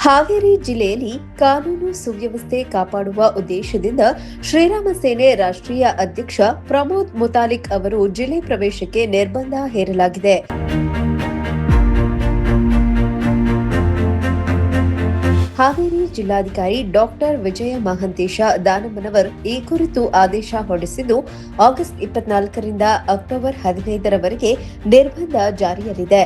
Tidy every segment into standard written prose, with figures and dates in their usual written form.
ಹಾವೇರಿ ಜಿಲ್ಲೆಯಲ್ಲಿ ಕಾನೂನು ಸುವ್ಯವಸ್ಥೆ ಕಾಪಾಡುವ ಉದ್ದೇಶದಿಂದ ಶ್ರೀರಾಮ ಸೇನೆ ರಾಷ್ಟ್ರೀಯ ಅಧ್ಯಕ್ಷ ಪ್ರಮೋದ್ ಮುತಾಲಿಕ್ ಅವರು ಜಿಲ್ಲೆ ಪ್ರವೇಶಕ್ಕೆ ನಿರ್ಬಂಧ ಹೇರಲಾಗಿದೆ. ಹಾವೇರಿ ಜಿಲ್ಲಾಧಿಕಾರಿ ಡಾಕ್ಟರ್ ವಿಜಯ ಮಹಾಂತೇಶ ದಾನಮ್ಮನವರ್ ಈ ಕುರಿತು ಆದೇಶ ಹೊರಡಿಸಿದ್ದು, ಆಗಸ್ಟ್ 24ರಿಂದ ಅಕ್ಟೋಬರ್ 15ರವರೆಗೆ ನಿರ್ಬಂಧ ಜಾರಿಯಲ್ಲಿದೆ.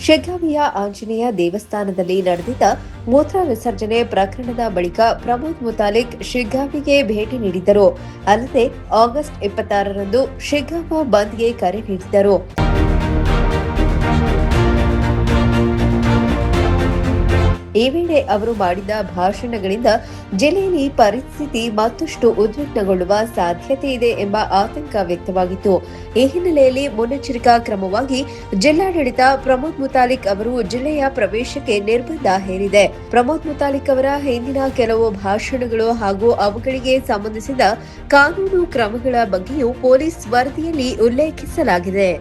ಶಿಗ್ಗಾವಿಯ ಆಂಜನೇಯ ದೇವಸ್ಥಾನದಲ್ಲಿ ನಡೆದಿದ್ದ ಮೂತ್ರ ವಿಸರ್ಜನೆ ಪ್ರಕರಣದ ಬಳಿಕ ಪ್ರಮೋದ್ ಮುತಾಲಿಕ್ ಶಿಗ್ಗಾವಿಗೆ ಭೇಟಿ ನೀಡಿದ್ದರು. ಅಲ್ಲದೆ ಆಗಸ್ಟ್ 26ರಂದು ಶಿಗ್ಗಾಂವ ಬಂದ್ಗೆ ಕರೆ ನೀಡಿದ್ದರು. ಈ ವೇಳೆ ಅವರು ಮಾಡಿದ ಭಾಷಣಗಳಿಂದ ಜಿಲ್ಲೆಯಲ್ಲಿ ಪರಿಸ್ಥಿತಿ ಮತ್ತಷ್ಟು ಉದ್ವಿಗ್ನಗೊಳ್ಳುವ ಸಾಧ್ಯತೆ ಇದೆ ಎಂಬ ಆತಂಕ ವ್ಯಕ್ತವಾಗಿತ್ತು. ಈ ಹಿನ್ನೆಲೆಯಲ್ಲಿ ಮುನ್ನೆಚ್ಚರಿಕಾ ಕ್ರಮವಾಗಿ ಜಿಲ್ಲಾಡಳಿತ ಪ್ರಮೋದ್ ಮುತಾಲಿಕ್ ಅವರು ಜಿಲ್ಲೆಯ ಪ್ರವೇಶಕ್ಕೆ ನಿರ್ಬಂಧ ಹೇರಿದೆ. ಪ್ರಮೋದ್ ಮುತಾಲಿಕ್ ಅವರ ಹಿಂದಿನ ಕೆಲವು ಭಾಷಣಗಳು ಹಾಗೂ ಅವುಗಳಿಗೆ ಸಂಬಂಧಿಸಿದ ಕಾನೂನು ಕ್ರಮಗಳ ಬಗ್ಗೆಯೂ ಪೊಲೀಸ್ ವರದಿಯಲ್ಲಿ ಉಲ್ಲೇಖಿಸಲಾಗಿದೆ.